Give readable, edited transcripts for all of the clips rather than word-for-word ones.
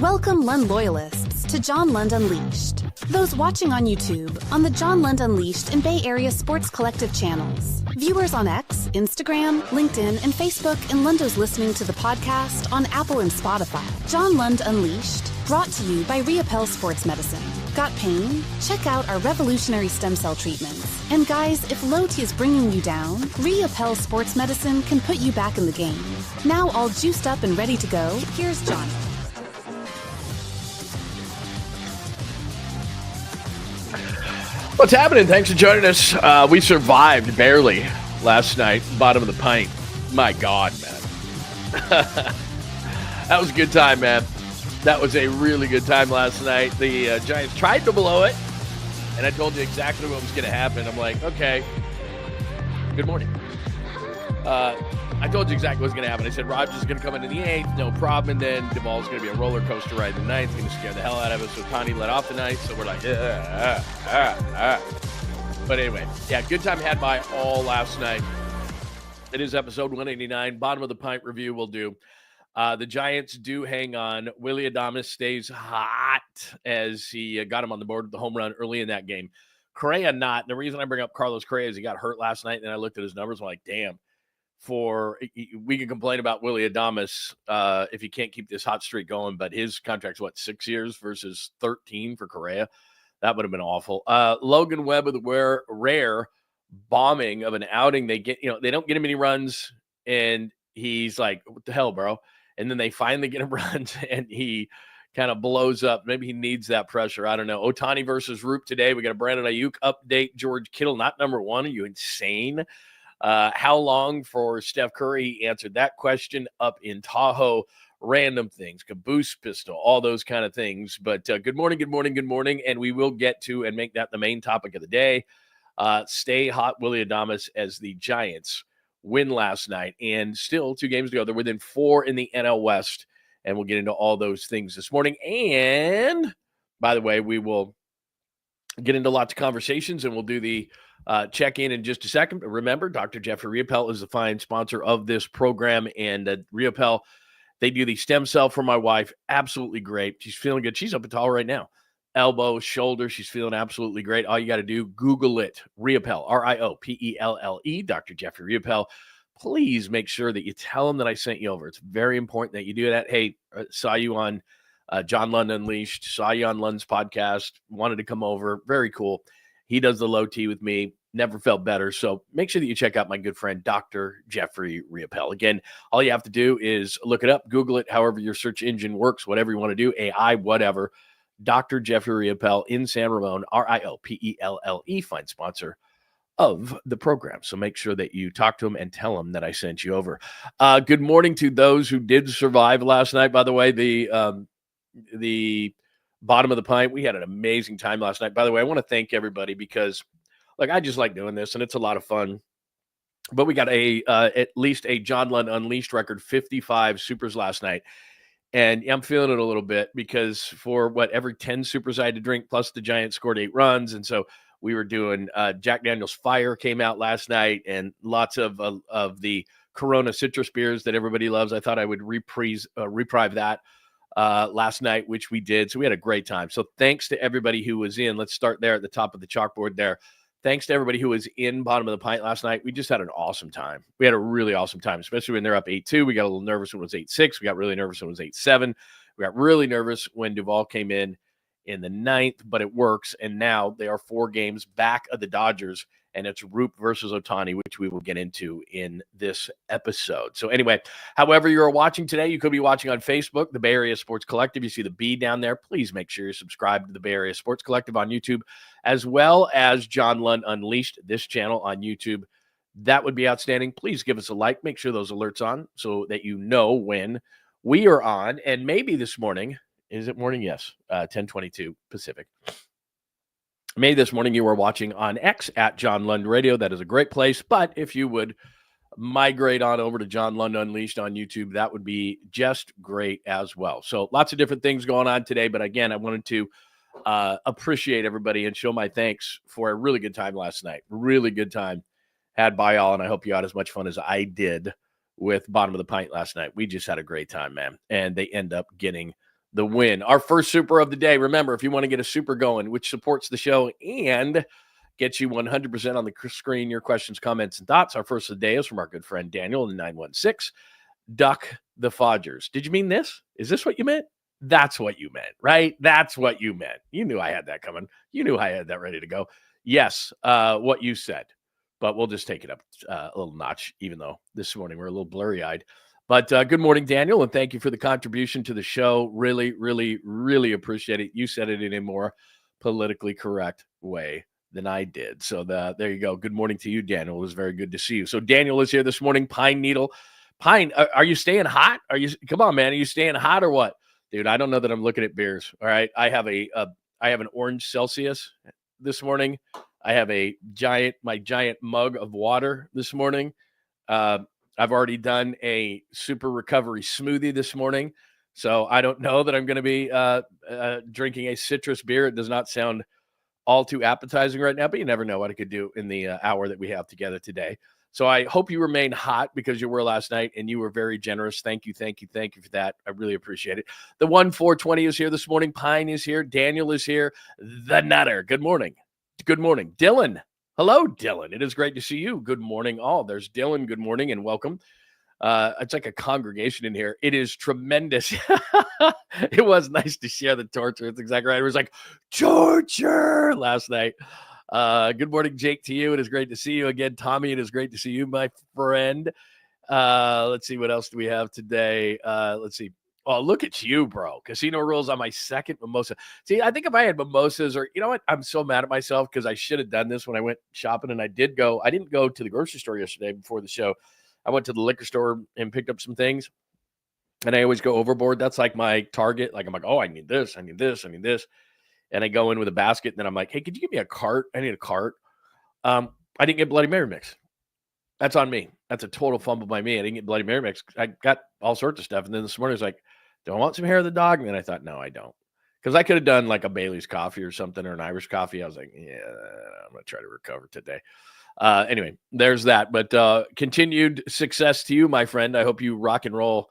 Welcome, Lund loyalists, to John Lund Unleashed. Those watching on YouTube, on the John Lund Unleashed and Bay Area Sports Collective channels. Viewers on X, Instagram, LinkedIn, and Facebook, and Lundos listening to the podcast on Apple and Spotify. John Lund Unleashed, brought to you by 𝐟𝐸𝐵L Sports Medicine. Got pain? Check out our revolutionary stem cell treatments. And guys, if low T is bringing you down, 𝐟𝐸𝐵L Sports Medicine can put you back in the game. Now all juiced up and ready to go, here's John. What's happening? Thanks for joining us. We survived barely last night, bottom of the pint. My God, man. That was a good time, man. That was a really good time last night. The Giants tried to blow it, and I told you exactly what was going to happen. I'm like, okay, good morning. I told you exactly what was going to happen. I said Rodgers is going to come into the 8th, no problem, and then Duvall's going to be a roller coaster ride in the 9th. Going to scare the hell out of us. So OHTANI let off the night, so we're like, But anyway, yeah, good time had by all last night. It is episode 189, bottom of the pint review we'll do. The Giants do hang on. Willy stays hot as he got him on the board with the home run early in that game. CORREA not. And the reason I bring up Carlos Correa is he got hurt last night, and I looked at his numbers. I'm like, damn. We can complain about Willy if he can't keep this hot streak going, but his contract's 6 years versus 13 for CORREA. That would have been awful. Logan Webb with the rare bombing of an outing. They don't get him any runs, and he's like, what the hell, bro? And then they finally get him runs, and he kind of blows up. Maybe he needs that pressure. I don't know. OHTANI versus Roop today. We got a Brandon AIYUK update. George Kittle, not number one. Are you insane? How long for Steph Curry? He answered that question up in Tahoe. Random things, caboose pistol, all those kind of things. But good morning. And we will get to and make that the main topic of the day. Stay hot, Willy as the Giants win last night. And still 2 games to go. They're within 4 in the NL West. And we'll get into all those things this morning. And by the way, we will get into lots of conversations, and we'll do the check-in in just a second. But remember, Dr. Jeffrey 𝐟𝐸𝐵L is the fine sponsor of this program, and 𝐟𝐸𝐵L, they do the stem cell for my wife. Absolutely great. She's feeling good. She's up and tall right now. Elbow, shoulder, she's feeling absolutely great. All you got to do, Google it. 𝐟𝐸𝐵L, �РIOPELLE, Dr. Jeffrey 𝐟𝐸𝐵L. Please make sure that you tell them that I sent you over. It's very important that you do that. Hey, saw you on John Lund Unleashed, saw you on Lund's podcast, wanted to come over. Very cool. He does the low T with me. Never felt better. So make sure that you check out my good friend, Dr. Jeffrey 𝐟𝐸𝐵L. Again, all you have to do is look it up, Google it, however your search engine works, whatever you want to do, AI, whatever. Dr. Jeffrey 𝐟𝐸𝐵L in San Ramon, �RIOPELLE, fine sponsor of the program. So make sure that you talk to him and tell him that I sent you over. Good morning to those who did survive last night. By the way, the bottom of the pint, we had an amazing time last night. By the way, I want to thank everybody because, look, I just like doing this, and it's a lot of fun. But we got at least a John Lund Unleashed record, 55 supers last night. And I'm feeling it a little bit because for every 10 supers I had to drink, plus the Giants scored 8 runs. And so we were doing Jack Daniel's Fire came out last night, and lots of the Corona citrus beers that everybody loves. I thought I would reprieve that last night, which we did. So we had a great time. So thanks to everybody who was in. Let's start there at the top of the chalkboard there. Thanks to everybody who was in bottom of the pint last night. We just had an awesome time. We had a really awesome time, especially when they're up 8-2. We got a little nervous when it was 8-6. We got really nervous when it was 8-7. We got really nervous when Duvall came in the 9th, but it works. And now they are 4 games back of the Dodgers, and it's Roop versus OHTANI, which we will get into in this episode. So anyway, however you're watching today, you could be watching on Facebook, the Bay Area Sports Collective. You see the B down there. Please make sure you subscribe to the Bay Area Sports Collective on YouTube, as well as John Lund Unleashed, this channel on YouTube. That would be outstanding. Please give us a like. Make sure those alerts on so that you know when we are on. And maybe this morning, is it morning? Yes, 10:22 Pacific. Maybe this morning you were watching on X at John Lund Radio. That is a great place. But if you would migrate on over to John Lund Unleashed on YouTube, that would be just great as well. So lots of different things going on today. But again, I wanted to appreciate everybody and show my thanks for a really good time last night. Really good time had by all. And I hope you had as much fun as I did with Bottom of the Pint last night. We just had a great time, man. And they end up getting the win. Our first super of the day. Remember, if you want to get a super going, which supports the show and gets you 100% on the screen, your questions, comments, and thoughts. Our first of the day is from our good friend Daniel in 916. Duck the Fodgers. Did you mean this? Is this what you meant? That's what you meant, right? That's what you meant. You knew I had that coming. You knew I had that ready to go. Yes, what you said. But we'll just take it up a little notch, even though this morning we're a little blurry-eyed. But good morning, Daniel, and thank you for the contribution to the show. Really, really, really appreciate it. You said it in a more politically correct way than I did. So there you go. Good morning to you, Daniel. It was very good to see you. So Daniel is here this morning. Pine Needle. Pine, are you staying hot? Come on, man. Are you staying hot or what? Dude, I don't know that I'm looking at beers. All right. I have an orange Celsius this morning. I have my giant mug of water this morning. I've already done a super recovery smoothie this morning. So I don't know that I'm going to be drinking a citrus beer. It does not sound all too appetizing right now, but you never know what I could do in the hour that we have together today. So I hope you remain hot because you were last night and you were very generous. Thank you for that. I really appreciate it. The 1-420 is here this morning. Pine is here. Daniel is here. The Nutter. Good morning. Good morning. Dylan. Hello, Dylan. It is great to see you. Good morning, all. There's Dylan. Good morning and welcome. It's like a congregation in here. It is tremendous. It was nice to share the torture. It's exactly right. It was like torture last night. Good morning, Jake, to you. It is great to see you again. Tommy, it is great to see you, my friend. Let's see. What else do we have today? Let's see. Oh, look at you, bro. Casino Rules on my second mimosa. See, I think if I had mimosas or, you know what? I'm so mad at myself because I should have done this when I went shopping, and I didn't go to the grocery store yesterday before the show. I went to the liquor store and picked up some things, and I always go overboard. That's like my target. Like, I'm like, oh, I need this. I need this. I need this. And I go in with a basket, and then I'm like, hey, could you give me a cart? I need a cart. I didn't get Bloody Mary mix. That's on me. That's a total fumble by me. I didn't get Bloody Mary mix. I got all sorts of stuff. And then this morning I was like, do I want some hair of the dog? And then I thought, no, I don't. Because I could have done like a Bailey's coffee or something, or an Irish coffee. I was like, yeah, I'm going to try to recover today. Anyway, there's that. But continued success to you, my friend. I hope you rock and roll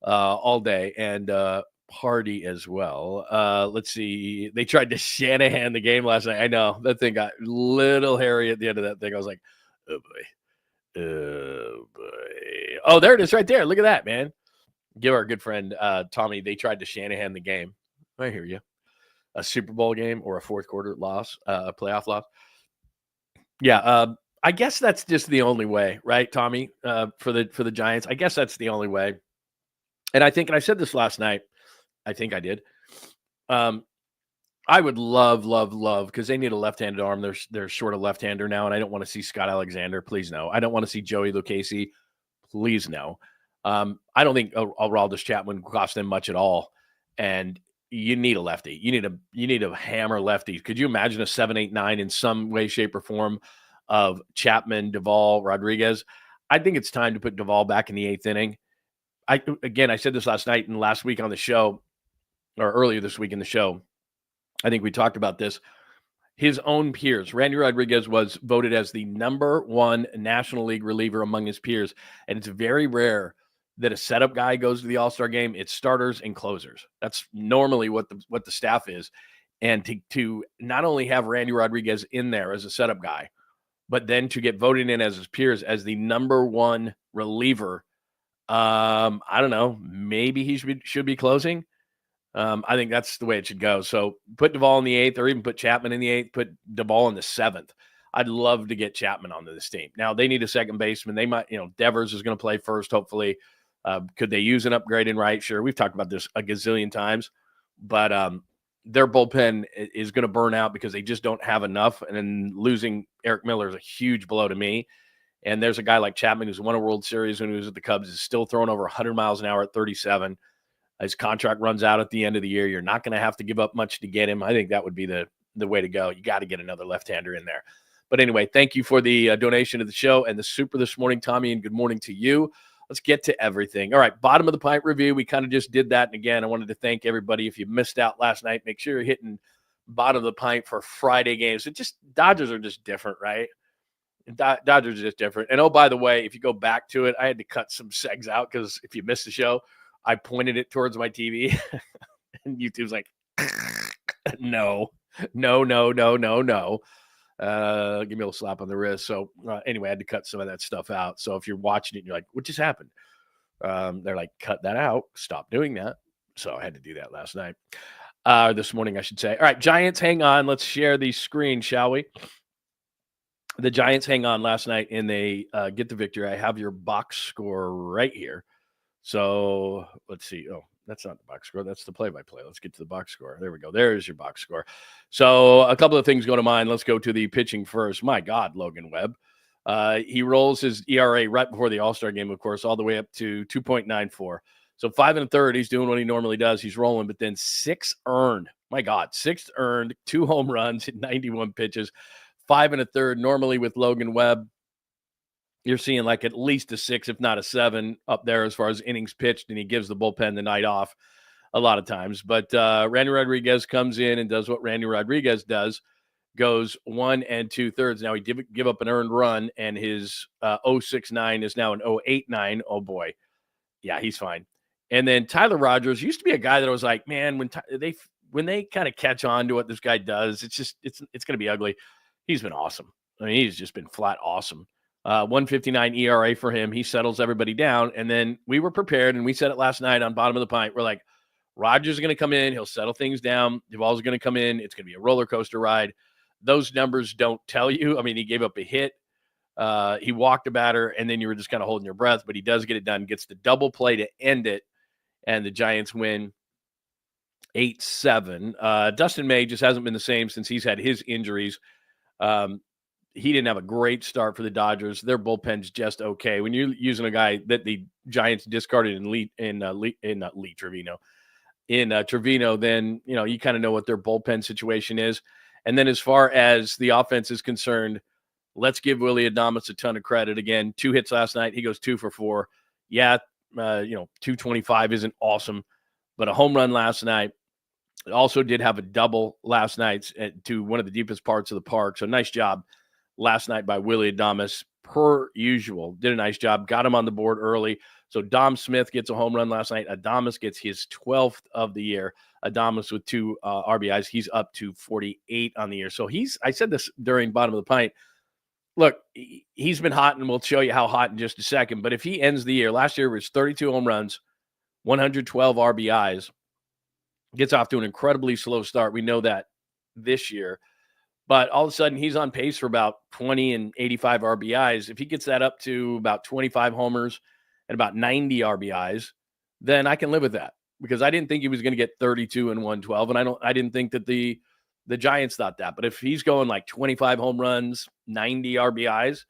all day and party as well. Let's see. They tried to Shanahan the game last night. I know. That thing got a little hairy at the end of that thing. I was like, oh, boy. Oh, boy. Oh, there it is right there. Look at that, man. Give our good friend Tommy. They tried to Shanahan the game. I hear you. A Super Bowl game or a fourth quarter loss, a playoff loss. Yeah, I guess that's just the only way, right, Tommy? For the Giants, I guess that's the only way. And I think, and I said this last night, I think I did. I would love, because they need a left-handed arm. They're short a left-hander now, and I don't want to see Scott Alexander. Please no. I don't want to see Joey Lucchesi. Please no. I don't think Aroldis Chapman cost them much at all. And you need a lefty. You need a hammer lefty. Could you imagine a 7-8-9 in some way, shape, or form of Chapman, Duvall, Rodriguez? I think it's time to put Duvall back in the 8th inning. I said this last night and last week on the show, or earlier this week in the show. I think we talked about this. His own peers. Randy Rodriguez was voted as the #1 National League reliever among his peers. And it's very rare that a setup guy goes to the All-Star game. It's starters and closers. That's normally what the staff is. And to not only have Randy Rodriguez in there as a setup guy, but then to get voted in as his peers as the #1 reliever, I don't know. Maybe he should be closing. I think that's the way it should go. So put Duvall in the 8th, or even put Chapman in the 8th, put Duvall in the 7th. I'd love to get Chapman onto this team. Now, they need a second baseman. They might, Devers is going to play first, hopefully. Could they use an upgrade in right? Sure. We've talked about this a gazillion times, but their bullpen is going to burn out because they just don't have enough. And then losing Eric Miller is a huge blow to me. And there's a guy like Chapman who's won a World Series when he was at the Cubs, is still throwing over 100 miles an hour at 37. His contract runs out at the end of the year. You're not going to have to give up much to get him. I think that would be the way to go. You got to get another left-hander in there. But anyway, thank you for the donation to the show and the super this morning, Tommy, and good morning to you. Let's get to everything. All right, bottom of the pint review. We kind of just did that. And again, I wanted to thank everybody. If you missed out last night, make sure you're hitting bottom of the pint for Friday games. Dodgers are just different, right? Dodgers are just different. And oh, by the way, if you go back to it, I had to cut some segs out because if you missed the show, I pointed it towards my TV. And YouTube's like, no. Give me a little slap on the wrist. So anyway, I had to cut some of that stuff out. So if you're watching it and you're like, what just happened? They're like, cut that out. Stop doing that. So I had to do that last night. This morning, I should say. All right, Giants, hang on. Let's share the screen, shall we? The Giants hang on last night, and they get the victory. I have your box score right here. So let's see. Oh, that's not the box score. That's the play-by-play. Let's get to the box score. There we go. There's your box score. So a couple of things go to mind. Let's go to the pitching first. My God, Logan Webb. He rolls his ERA right before the All-Star game, of course, all the way up to 2.94. So 5 1/3, he's doing what he normally does. He's rolling, but then 6 earned. My God, 6 earned, 2 home runs in 91 pitches, 5 1/3. Normally with Logan Webb, you're seeing like at least a 6, if not a 7 up there as far as innings pitched, and he gives the bullpen the night off a lot of times. But Randy Rodriguez comes in and does what Randy Rodriguez does, goes 1 2/3. Now he give up an earned run, and his 0.69 is now an 0.89. Oh boy, yeah, he's fine. And then Tyler Rogers used to be a guy that I was like, man, when they kind of catch on to what this guy does, it's going to be ugly. He's been awesome. I mean, he's just been flat awesome. 1.59 ERA for him. He settles everybody down. And then we were prepared, and we said it last night on Bottom of the Pint. We're like, Rogers is going to come in. He'll settle things down. Duvall's going to come in. It's going to be a roller coaster ride. Those numbers don't tell you. I mean, he gave up a hit. He walked a batter, and then you were just kind of holding your breath, but he does get it done, gets the double play to end it, and the Giants win 8-7. Dustin May just hasn't been the same since he's had his injuries. He didn't have a great start for the Dodgers. Their bullpen's just okay. When you're using a guy that the Giants discarded Trevino, then you kind of know what their bullpen situation is. And then as far as the offense is concerned, let's give Willy Adames a ton of credit. Again, 2 hits last night. He goes 2 for 4. Yeah, 225 isn't awesome, but a home run last night. Also did have a double last night to one of the deepest parts of the park. So nice job last night by Willy Adames, per usual. Did a nice job. Got him on the board early. So Dom Smith gets a home run last night. Adames gets his 12th of the year. Adames with 2 RBIs. He's up to 48 on the year. So I said this during Bottom of the Pint. Look, he's been hot, and we'll show you how hot in just a second. But if he ends the year, last year was 32 home runs, 112 RBIs, gets off to an incredibly slow start. We know that this year. But all of a sudden, he's on pace for about 20 and 85 RBIs. If he gets that up to about 25 homers and about 90 RBIs, then I can live with that, because I didn't think he was going to get 32 and 112, and I didn't think that the Giants thought that. But if he's going like 25 home runs, 90 RBIs,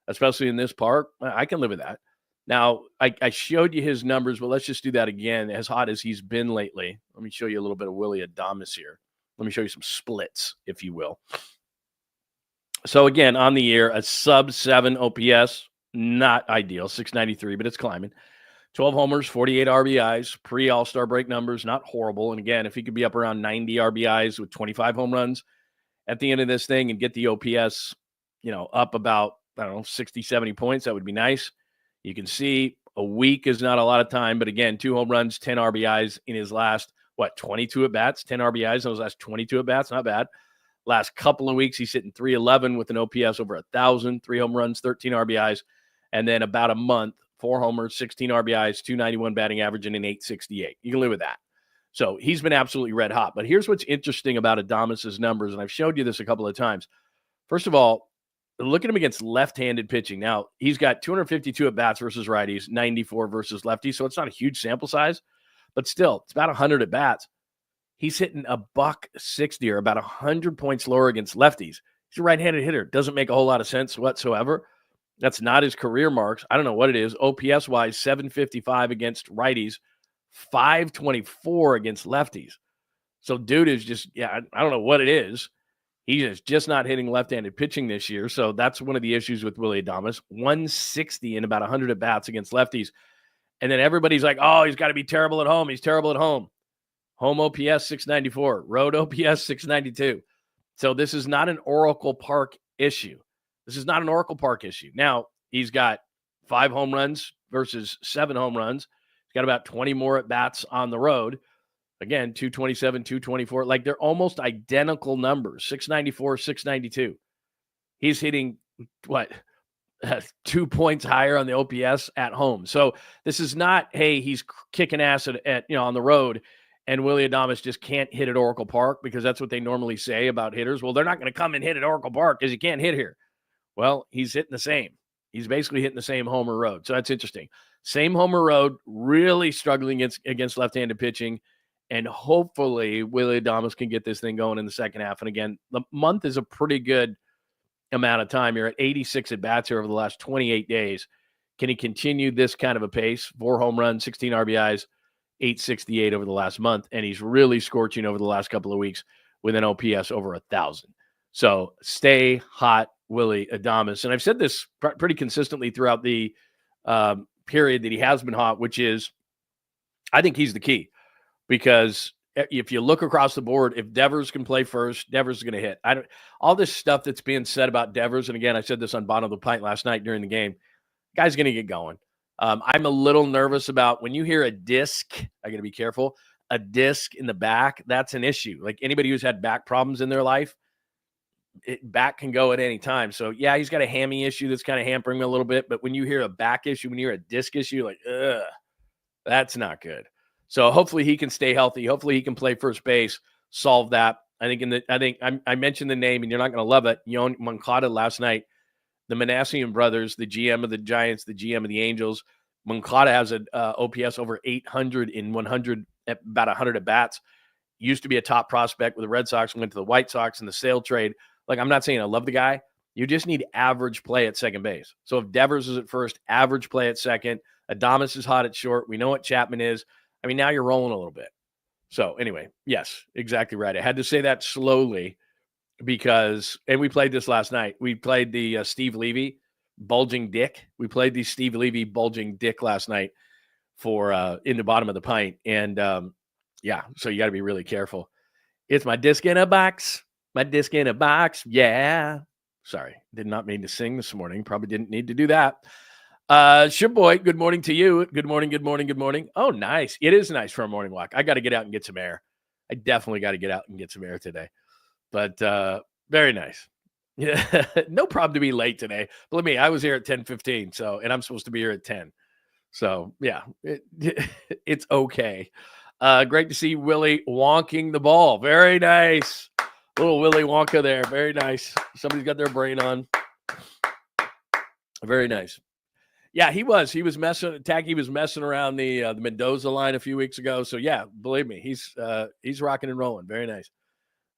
especially in this park, I can live with that. Now, I showed you his numbers, but let's just do that again. As hot as he's been lately, let me show you a little bit of Willy Adames here. Let me show you some splits, if you will. So again, on the year, a sub-7 OPS, not ideal, 693, but it's climbing. 12 homers, 48 RBIs, pre-All-Star break numbers, not horrible. And again, if he could be up around 90 RBIs with 25 home runs at the end of this thing and get the OPS, up about, 60, 70 points, that would be nice. You can see a week is not a lot of time, but again, 2 home runs, 10 RBIs in his last, 22 at-bats, 10 RBIs in those last 22 at-bats, not bad. Last couple of weeks, he's hitting 311 with an OPS over 1,000, 3 home runs, 13 RBIs, and then about a month, 4 homers, 16 RBIs, 291 batting average, and an 868. You can live with that. So he's been absolutely red hot. But here's what's interesting about Adames' numbers, and I've showed you this a couple of times. First of all, look at him against left-handed pitching. Now, he's got 252 at-bats versus righties, 94 versus lefties, so it's not a huge sample size, but still, it's about 100 at-bats. He's hitting a $160 or about 100 points lower against lefties. He's a right-handed hitter. Doesn't make a whole lot of sense whatsoever. That's not his career marks. I don't know what it is. OPS-wise, 755 against righties, 524 against lefties. So dude is just, I don't know what it is. He is just not hitting left-handed pitching this year. So that's one of the issues with Willy Adames. 160 and about 100 at-bats against lefties. And then everybody's like, oh, he's got to be terrible at home. He's terrible at home. Home OPS 694. Road OPS 692. So this is not an Oracle Park issue. This is not an Oracle Park issue. Now, he's got 5 home runs versus 7 home runs. He's got about 20 more at-bats on the road. Again, 227, 224. Like they're almost identical numbers, 694, 692. He's hitting what? 2 points higher on the OPS at home. So this is not, hey, he's kicking ass at on the road and Willy Adames just can't hit at Oracle Park because that's what they normally say about hitters. Well, they're not going to come and hit at Oracle Park because you can't hit here. Well, he's hitting the same. He's basically hitting the same homer road. So that's interesting. Same homer road, really struggling against left-handed pitching. And hopefully Willy Adames can get this thing going in the second half. And again, the month is a pretty good amount of time. You're at 86 at-bats here over the last 28 days. Can he continue this kind of a pace? 4 home runs, 16 RBIs, 868 over the last month. And he's really scorching over the last couple of weeks with an OPS over 1,000. So stay hot, Willy Adames. And I've said this pretty consistently throughout the period that he has been hot, which is I think he's the key. Because if you look across the board, if Devers can play first, Devers is going to hit. All this stuff that's being said about Devers, and again, I said this on Bottom of the Pint last night during the game, guy's going to get going. I'm a little nervous about when you hear a disc, I got to be careful, a disc in the back, that's an issue. Like anybody who's had back problems in their life, back can go at any time. So, yeah, he's got a hammy issue that's kind of hampering him a little bit, but when you hear a back issue, when you hear a disc issue, you're like, ugh, that's not good. So hopefully he can stay healthy. Hopefully he can play first base, solve that. I mentioned the name, and you're not going to love it. 𝐬𝐮𝐬𝐫𝐫𝐢𝐻 last night. The Manassian brothers, the GM of the Giants, the GM of the Angels. 𝐬𝐮𝐬𝐫𝐫𝐢𝐻 has an OPS over 800 in 100, about 100 at bats. Used to be a top prospect with the Red Sox. Went to the White Sox in the sale trade. Like, I'm not saying I love the guy. You just need average play at second base. So if Devers is at first, average play at second. Adames is hot at short. We know what Chapman is. I mean, now you're rolling a little bit. So anyway, yes, exactly right. I had to say that slowly because, and we played this last night. We played the Steve Levy bulging dick. We played the Steve Levy bulging dick last night for in the Bottom of the Pint. And yeah, so you got to be really careful. It's my disc in a box. My disc in a box. Yeah. Sorry, did not mean to sing this morning. Probably didn't need to do that. Sure, boy. Good morning to you. Good morning. Good morning. Good morning. Oh, nice. It is nice for a morning walk. I got to get out and get some air. I definitely got to get out and get some air today. But very nice. Yeah, no problem to be late today. Believe me, I was here at 10:15. So, and I'm supposed to be here at 10. So yeah, it's okay. Great to see Willy wonking the ball. Very nice. Little Willy Wonka there. Very nice. Somebody's got their brain on. Very nice. Yeah, he was messing. Tacky was messing around the Mendoza line a few weeks ago. So yeah, believe me, he's rocking and rolling. Very nice.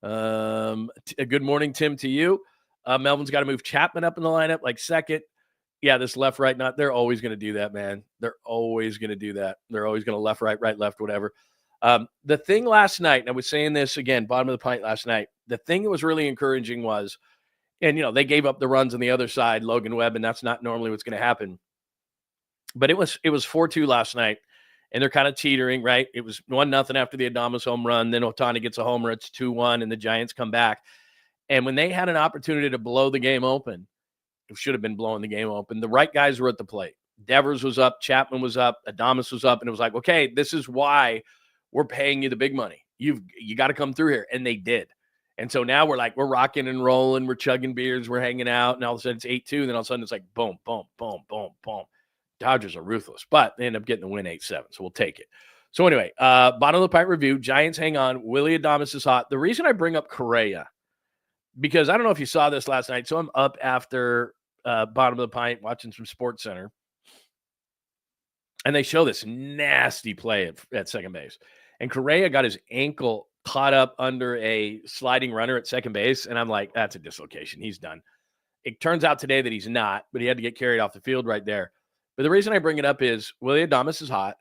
Good morning, Tim, to you. Melvin's got to move Chapman up in the lineup like second. Yeah, this left, right, not. They're always going to do that, man. They're always going to do that. They're always going to left, right, left, whatever. The thing last night, and I was saying this again, Bottom of the Pint last night. The thing that was really encouraging was, and they gave up the runs on the other side, Logan Webb, and that's not normally what's going to happen. But it was 4-2 last night, and they're kind of teetering, right? It was 1-0 after the Adames home run. Then OHTANI gets a homer. It's 2-1, and the Giants come back. And when they had an opportunity to blow the game open, it should have been blowing the game open. The right guys were at the plate. Devers was up. Chapman was up. Adames was up. And it was like, okay, this is why we're paying you the big money. You got to come through here. And they did. And so now we're rocking and rolling. We're chugging beers. We're hanging out. And all of a sudden it's 8-2. Then all of a sudden it's like boom, boom, boom, boom, boom. Dodgers are ruthless, but they end up getting the win 8-7. So we'll take it. So anyway, Bottom of the Pint review. Giants hang on. Willy Adames is hot. The reason I bring up CORREA, because I don't know if you saw this last night. So I'm up after Bottom of the Pint watching some Sports Center. And they show this nasty play at second base. And CORREA got his ankle caught up under a sliding runner at second base. And I'm like, that's a dislocation. He's done. It turns out today that he's not, but he had to get carried off the field right there. But the reason I bring it up is Willy Adames is hot.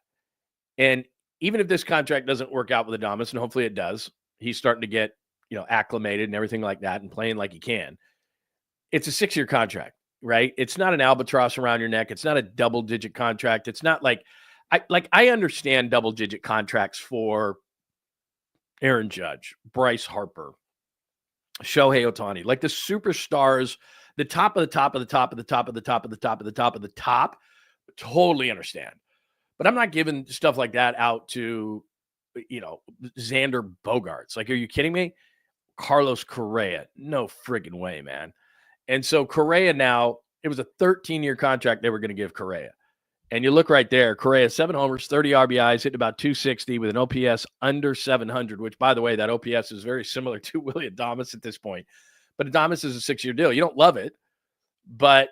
And even if this contract doesn't work out with Adames, and hopefully it does, he's starting to get, acclimated and everything like that and playing like he can. It's a 6-year contract, right? It's not an albatross around your neck. It's not a double-digit contract. It's not like I understand double-digit contracts for Aaron Judge, Bryce Harper, Shohei Ohtani, like the superstars, the top of the top of the top of the top of the top of the top of the top of the top. Totally understand. But I'm not giving stuff like that out to Xander Bogaerts. Like, are you kidding me? Carlos Correa. No friggin' way, man. And so Correa now, it was a 13-year contract they were going to give Correa. And you look right there, Correa, 7 homers, 30 RBIs, hitting about 260 with an OPS under 700, which, by the way, that OPS is very similar to Willy Adames at this point. But Adames is a 6-year deal. You don't love it, but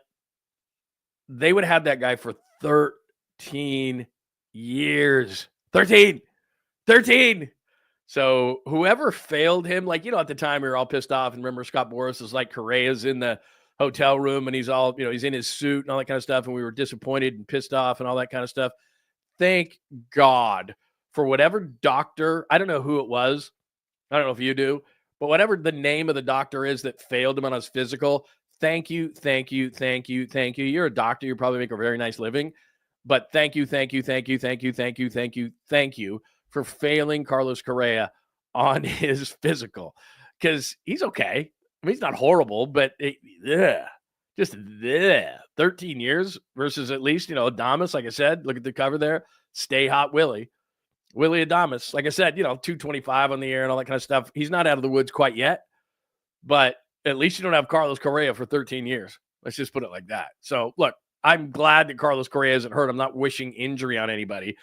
they would have that guy for 13 years. 13! So whoever failed him, at the time we were all pissed off. And remember, Scott Boras was like, Correa's in the hotel room and he's all, he's in his suit and all that kind of stuff. And we were disappointed and pissed off and all that kind of stuff. Thank God for whatever doctor, I don't know who it was. I don't know if you do, but whatever the name of the doctor is that failed him on his physical, thank you. You're a doctor. You probably make a very nice living, but thank you for failing Carlos Correa on his physical, because he's okay. I mean, he's not horrible, but 13 years versus at least, Adames, like I said, look at the cover there. Stay hot, Willy Adames. Like I said, 225 on the air and all that kind of stuff. He's not out of the woods quite yet, but at least you don't have Carlos Correa for 13 years. Let's just put it like that. So, look, I'm glad that Carlos Correa isn't hurt. I'm not wishing injury on anybody,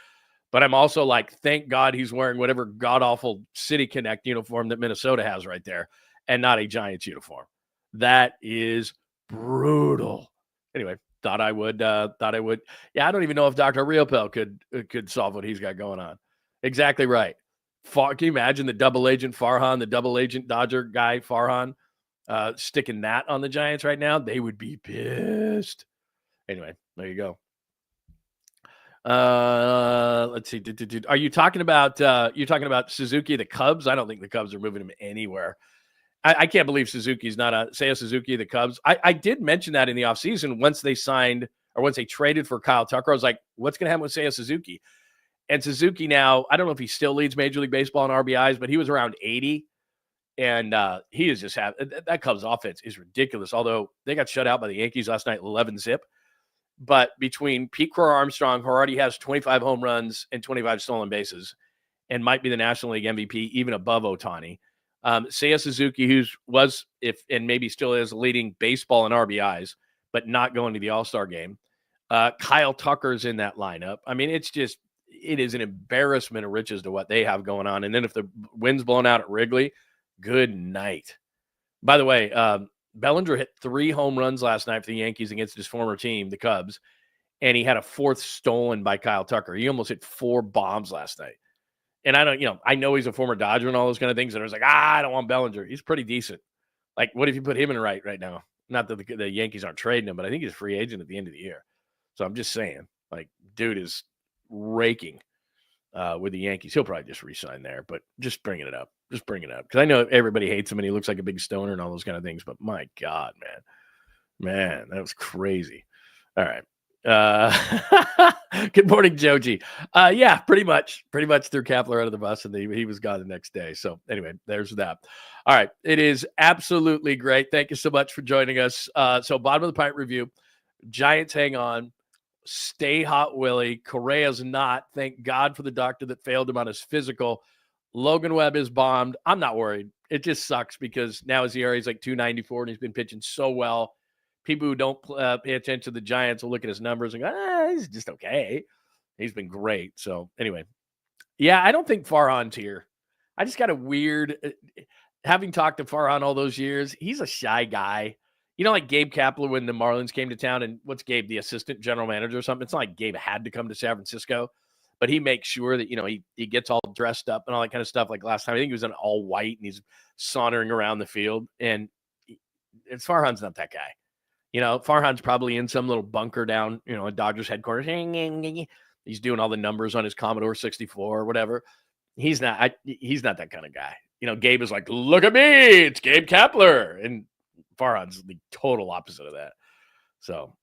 but I'm also like, thank God he's wearing whatever god-awful City Connect uniform that Minnesota has right there, and not a Giants uniform. That is brutal. Anyway, thought I would. Yeah, I don't even know if Dr. 𝐟𝐸𝐵𝐿 could solve what he's got going on. Exactly right. Can you imagine the double agent Farhan, the double agent Dodger guy Farhan, sticking that on the Giants right now? They would be pissed. Anyway, there you go. Let's see. Are you talking about Suzuki, the Cubs? I don't think the Cubs are moving him anywhere. I can't believe Suzuki's not Seiya Suzuki, the Cubs. I did mention that in the offseason once they traded for Kyle Tucker. I was like, what's going to happen with Seiya Suzuki? And Suzuki now, I don't know if he still leads Major League Baseball in RBIs, but he was around 80. And he is just that Cubs offense is ridiculous. Although they got shut out by the Yankees last night, 11-zip. But between Pete Crow-Armstrong, who already has 25 home runs and 25 stolen bases, and might be the National League MVP, even above OHTANI, Seiya Suzuki, and maybe still is, leading baseball in RBIs, but not going to the All-Star game. Kyle Tucker's in that lineup. I mean, it is an embarrassment of riches to what they have going on. And then if the wind's blown out at Wrigley, good night. By the way, Bellinger hit 3 home runs last night for the Yankees against his former team, the Cubs, and he had a 4th stolen by Kyle Tucker. He almost hit 4 bombs last night. And I know he's a former Dodger and all those kind of things. And I was like, I don't want Bellinger. He's pretty decent. Like, what if you put him in right now? Not that the Yankees aren't trading him, but I think he's a free agent at the end of the year. So I'm just saying, like, dude is raking with the Yankees. He'll probably just re-sign there, but just bringing it up. Because I know everybody hates him and he looks like a big stoner and all those kind of things, but my God, man, that was crazy. All right. Good morning, Joji. Yeah, pretty much threw Kapler out of the bus and he was gone the next day. So anyway, there's that. All right. It is absolutely great. Thank you so much for joining us. So bottom of the pint review, Giants hang on. Stay hot, Willy. Correa's not. Thank God for the doctor that failed him on his physical. Logan Webb is bombed. I'm not worried. It just sucks because now his ERA is like 2.94 and he's been pitching so well. People who don't pay attention to the Giants will look at his numbers and go, he's just okay. He's been great. So anyway, yeah, I don't think Farhan's here. I just got a weird, having talked to Farhan all those years, he's a shy guy. Like Gabe Kapler when the Marlins came to town, and what's Gabe, the assistant general manager or something? It's not like Gabe had to come to San Francisco, but he makes sure that, he gets all dressed up and all that kind of stuff. Like last time, I think he was in all white and he's sauntering around the field. And Farhan's not that guy. Farhan's probably in some little bunker down, at Dodgers headquarters. He's doing all the numbers on his Commodore 64 or whatever. He's not that kind of guy. Gabe is like, look at me, it's Gabe Kapler. And Farhan's the total opposite of that. So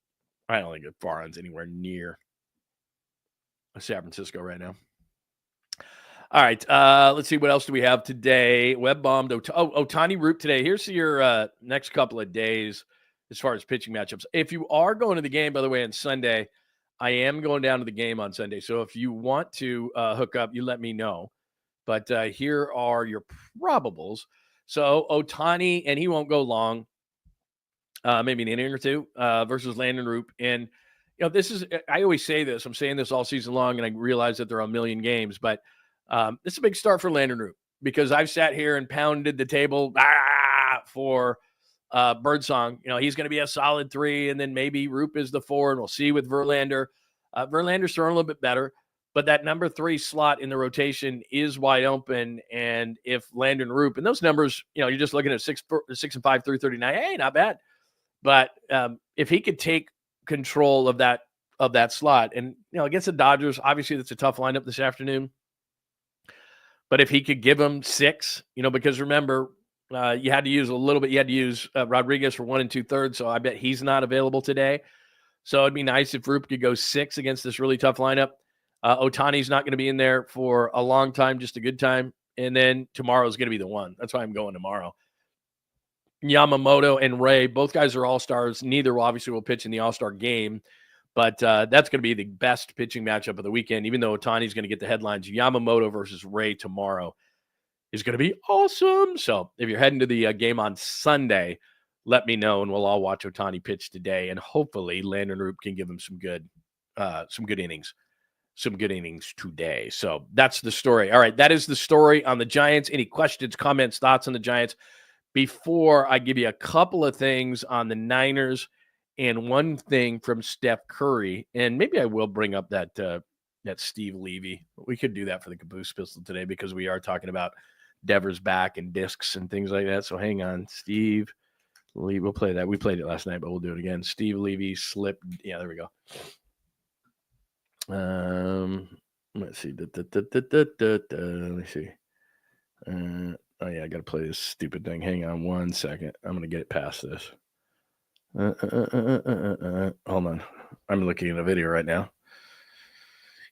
I don't think Farhan's anywhere near San Francisco right now. All right. Let's see. What else do we have today? Webb bombed. OHTANI root today. Here's your next couple of days as far as pitching matchups. If you are going to the game, by the way, on Sunday, I am going down to the game on Sunday. So if you want to hook up, you let me know. But here are your probables. So OHTANI, and he won't go long, maybe an inning or two, versus Landon Roop. And, this is, I always say this, I'm saying this all season long, and I realize that there are a million games, but this is a big start for Landon Roop, because I've sat here and pounded the table for Birdsong. He's going to be a solid 3, and then maybe Roop is the 4, and we'll see with Verlander. Verlander's throwing a little bit better, but that number 3 slot in the rotation is wide open. And if Landon Roop, and those numbers, you're just looking at 6 and 5, 339, hey, not bad. But if he could take control of that slot, and against the Dodgers, obviously that's a tough lineup this afternoon. But if he could give him 6, because remember, you had to use a little bit. You had to use Rodriguez for 1 2/3, so I bet he's not available today. So it'd be nice if Roop could go 6 against this really tough lineup. OHTANI's not going to be in there for a long time, just a good time. And then tomorrow's going to be the one. That's why I'm going tomorrow. Yamamoto and Ray, both guys are all-stars. Neither will pitch in the all-star game, but that's going to be the best pitching matchup of the weekend, even though OHTANI's going to get the headlines. Yamamoto versus Ray tomorrow is going to be awesome. So if you're heading to the game on Sunday, let me know, and we'll all watch OHTANI pitch today, and hopefully Landon Roop can give him some good innings. Some good innings today. So that's the story. All right, that is the story on the Giants. Any questions, comments, thoughts on the Giants before I give you a couple of things on the Niners and one thing from Steph Curry? And maybe I will bring up that Steve Levy. We could do that for the Caboose Pistol today, because we are talking about Devers back and discs and things like that. So hang on, Steve Levy. We'll play that. We played it last night, but we'll do it again. Steve Levy slip. Yeah, there we go. Let's see. Let me see. Oh yeah, I gotta play this stupid thing. Hang on 1 second. I'm gonna get it past this. Hold on. I'm looking at a video right now.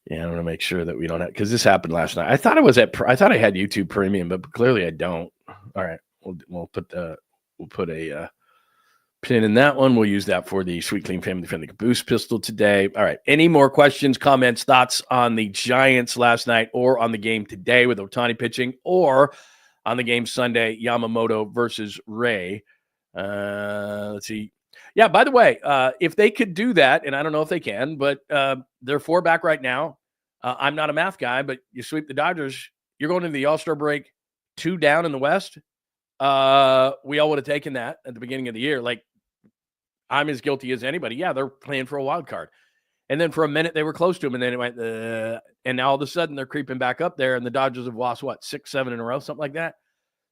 Yeah, I'm gonna make sure that we don't have, because this happened last night. I thought I had YouTube Premium, but clearly I don't. All right, we'll put a pin in that one. We'll use that for the Sweet Clean Family Friendly Caboose Pistol today. All right. Any more questions, comments, thoughts on the Giants last night, or on the game today with OHTANI pitching, or on the game Sunday, Yamamoto versus Ray? Let's see. Yeah, by the way, if they could do that, and I don't know if they can, but they're 4 back right now. I'm not a math guy, but you sweep the Dodgers, you're going into the All-Star break 2 down in the West. We all would have taken that at the beginning of the year. Like, I'm as guilty as anybody. Yeah, they're playing for a wild card. And then for a minute, they were close to him, and then it went, and now all of a sudden they're creeping back up there, and the Dodgers have lost, 6, 7 in a row, something like that.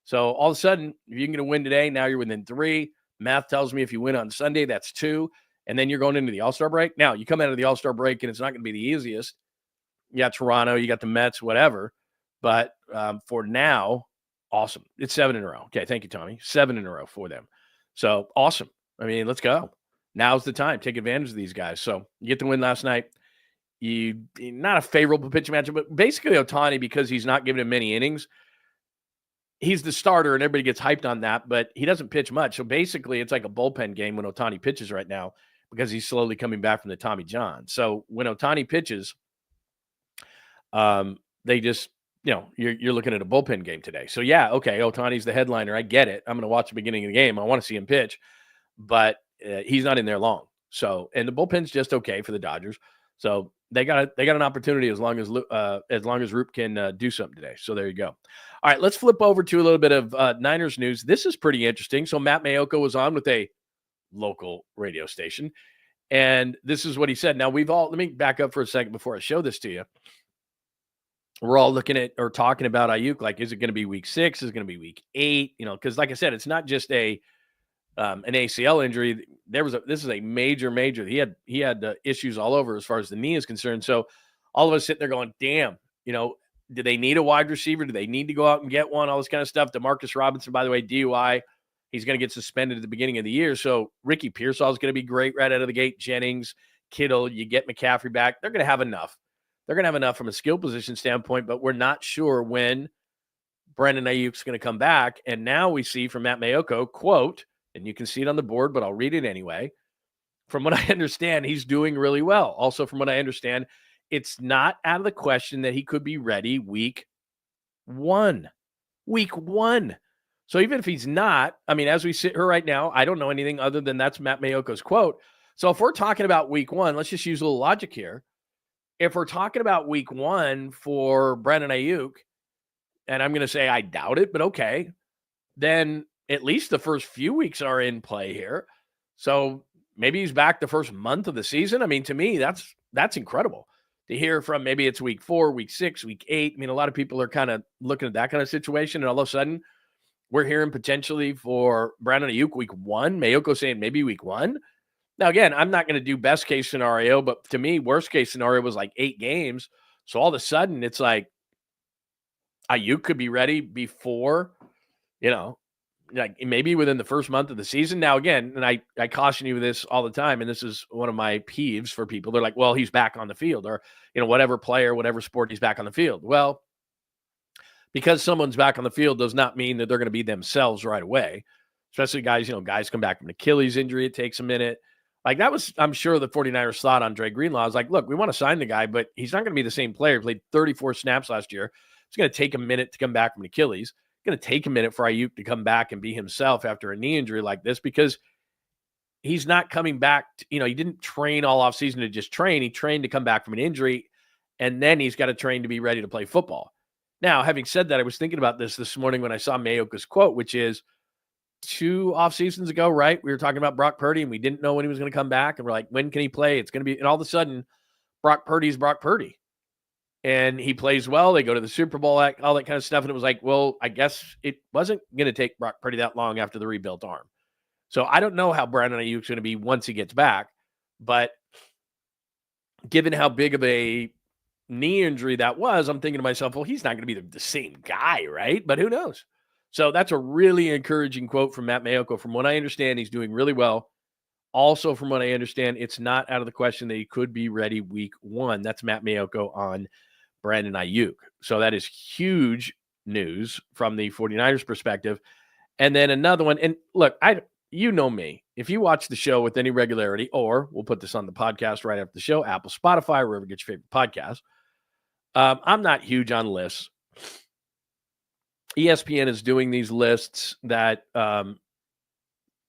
So all of a sudden, if you can get a win today, now you're within 3. Math tells me if you win on Sunday, that's 2. And then you're going into the All-Star break. Now, you come out of the All-Star break, and it's not going to be the easiest. You got Toronto, you got the Mets, whatever. But for now, awesome. It's 7 in a row. Okay, thank you, Tommy. 7 in a row for them. So awesome. I mean, let's go. Now's the time. Take advantage of these guys. So you get the win last night. Not a favorable pitching matchup, but basically OHTANI, because he's not giving him many innings, he's the starter, and everybody gets hyped on that, but he doesn't pitch much. So basically, it's like a bullpen game when OHTANI pitches right now, because he's slowly coming back from the Tommy John. So when OHTANI pitches, they just, you're looking at a bullpen game today. So yeah, okay, OHTANI's the headliner. I get it. I'm going to watch the beginning of the game. I want to see him pitch, but he's not in there long. So, and the bullpen's just okay for the Dodgers. So they got an opportunity as long as Roop can do something today. So there you go. All right, let's flip over to a little bit of Niners news. This is pretty interesting. So Matt Mayoko was on with a local radio station, and this is what he said. Now let me back up for a second before I show this to you. We're all looking at or talking about AIYUK. Like, is it going to be week 6? Is it going to be week 8? Because like I said, it's not just an ACL injury. This is a major. He had issues all over as far as the knee is concerned. So all of us sitting there going, damn, do they need a wide receiver? Do they need to go out and get one? All this kind of stuff. DeMarcus Robinson, by the way, DUI. He's going to get suspended at the beginning of the year. So Ricky Pearsall is going to be great right out of the gate. Jennings, Kittle, you get McCaffrey back. They're going to have enough. They're going to have enough from a skill position standpoint, but we're not sure when Brandon Ayuk's going to come back. And now we see from Matt Mayoko, quote, and you can see it on the board, but I'll read it anyway. From what I understand, he's doing really well. Also, from what I understand, it's not out of the question that he could be ready week 1. Week 1. So even if he's not, I mean, as we sit here right now, I don't know anything other than that's Matt Mayoko's quote. So if we're talking about week 1, let's just use a little logic here. If we're talking about week 1 for Brandon AIYUK, and I'm going to say I doubt it, but okay, then at least the first few weeks are in play here. So maybe he's back the first month of the season. I mean, to me, that's incredible to hear from. Maybe it's week 4, week 6, week 8. I mean, a lot of people are kind of looking at that kind of situation, and all of a sudden we're hearing potentially for Brandon AIYUK week 1. Mayoko saying maybe week 1. Now, again, I'm not going to do best case scenario, but to me, worst case scenario was like 8 games. So all of a sudden it's like AIYUK could be ready before, like maybe within the first month of the season. Now, again, and I caution you with this all the time, and this is one of my peeves for people. They're like, well, he's back on the field, or, whatever player, whatever sport, he's back on the field. Well, because someone's back on the field does not mean that they're going to be themselves right away, especially guys, guys come back from an Achilles injury. It takes a minute. Like that was, I'm sure the 49ers thought on Dre Greenlaw. I was like, look, we want to sign the guy, but he's not going to be the same player. He played 34 snaps last year. It's going to take a minute to come back from an Achilles. It's going to take a minute for AIYUK to come back and be himself after a knee injury like this, because he's not coming back. He didn't train all offseason to just train. He trained to come back from an injury, and then he's got to train to be ready to play football. Now, having said that, I was thinking about this morning when I saw Mayoko's quote, which is 2 off seasons ago, right? We were talking about Brock Purdy, and we didn't know when he was going to come back. And we're like, when can he play? It's going to be, and all of a sudden, Brock Purdy's Brock Purdy. And he plays well. They go to the Super Bowl, all that kind of stuff. And it was like, well, I guess it wasn't going to take Brock Purdy that long after the rebuilt arm. So I don't know how Brandon AIYUK's going to be once he gets back. But given how big of a knee injury that was, I'm thinking to myself, well, he's not going to be the same guy, right? But who knows? So that's a really encouraging quote from Matt Mayoko. From what I understand, he's doing really well. Also, from what I understand, it's not out of the question that he could be ready week 1. That's Matt Mayoko on Brandon AIYUK. So that is huge news from the 49ers perspective. And then another one, and look, you know me. If you watch the show with any regularity, or we'll put this on the podcast right after the show, Apple, Spotify, wherever you get your favorite podcast, I'm not huge on lists. ESPN is doing these lists that, man,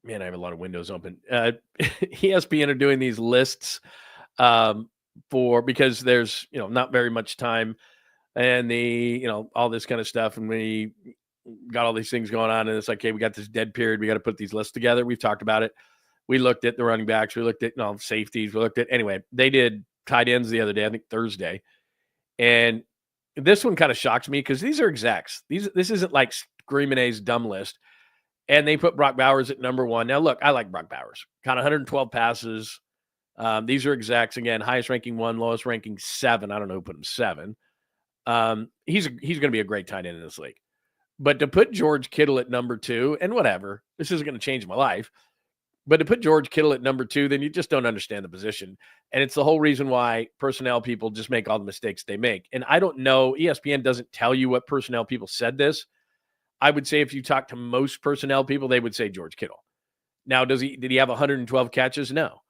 I have a lot of windows open. ESPN are doing these lists because there's, not very much time, and all this kind of stuff. And we got all these things going on, and it's like, okay, we got this dead period. We got to put these lists together. We've talked about it. We looked at the running backs. We looked at safeties. We looked at, anyway, they did tight ends the other day, I think Thursday. And this one kind of shocks me because these are execs. This isn't like 𝐼𝐵𝐼's dumb list. And they put Brock Bowers at number 1. Now, look, I like Brock Bowers. Kind of 112 passes. These are execs. Again, highest ranking 1, lowest ranking 7. I don't know who put him 7. He's going to be a great tight end in this league. But to put George Kittle at number 2, and whatever, this isn't going to change my life. But to put George Kittle at number 2, then you just don't understand the position. And it's the whole reason why personnel people just make all the mistakes they make. And I don't know, ESPN doesn't tell you what personnel people said this. I would say if you talk to most personnel people, they would say George Kittle. Now, did he have 112 catches? No.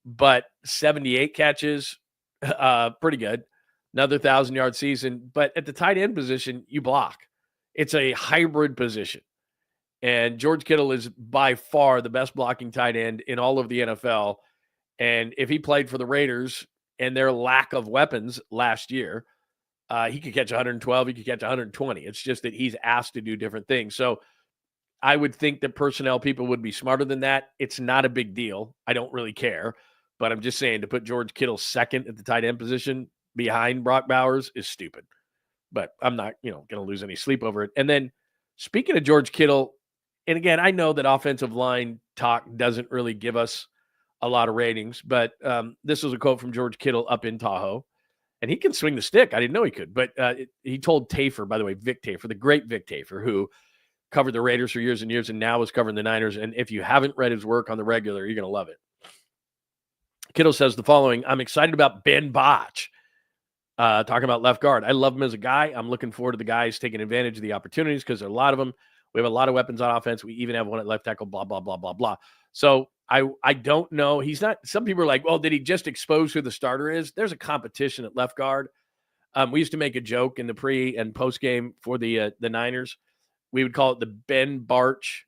But 78 catches, pretty good. Another 1,000-yard season. But at the tight end position, you block. It's a hybrid position. And George Kittle is by far the best blocking tight end in all of the NFL. And if he played for the Raiders and their lack of weapons last year, he could catch 112, he could catch 120. It's just that he's asked to do different things. So I would think that personnel people would be smarter than that. It's not a big deal. I don't really care. But I'm just saying, to put George Kittle second at the tight end position behind Brock Bowers is stupid. But I'm not, going to lose any sleep over it. And then speaking of George Kittle, and again, I know that offensive line talk doesn't really give us a lot of ratings, but this was a quote from George Kittle up in Tahoe. And he can swing the stick. I didn't know he could. But he told Tafer, by the way, Vic Tafer, the great Vic Tafer, who covered the Raiders for years and years and now is covering the Niners. And if you haven't read his work on the regular, you're going to love it. Kittle says the following: I'm excited about Ben Botch, talking about left guard. I love him as a guy. I'm looking forward to the guys taking advantage of the opportunities because there are a lot of them. We have a lot of weapons on offense. We even have one at left tackle, blah, blah, blah, blah, blah. So I don't know. He's not – some people are like, well, did he just expose who the starter is? There's a competition at left guard. We used to make a joke in the pre and post game for the Niners. We would call it the Ben Bartch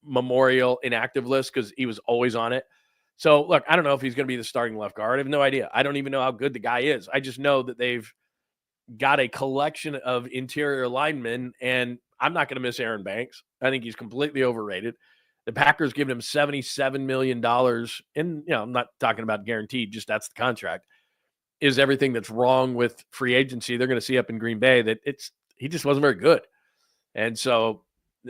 Memorial Inactive List because he was always on it. So, look, I don't know if he's going to be the starting left guard. I have no idea. I don't even know how good the guy is. I just know that they've got a collection of interior linemen, and I'm not going to miss Aaron Banks. I think he's completely overrated. The Packers giving him $77 million, and I'm not talking about guaranteed, just that's the contract, is everything that's wrong with free agency. They're going to see up in Green Bay that he just wasn't very good. And so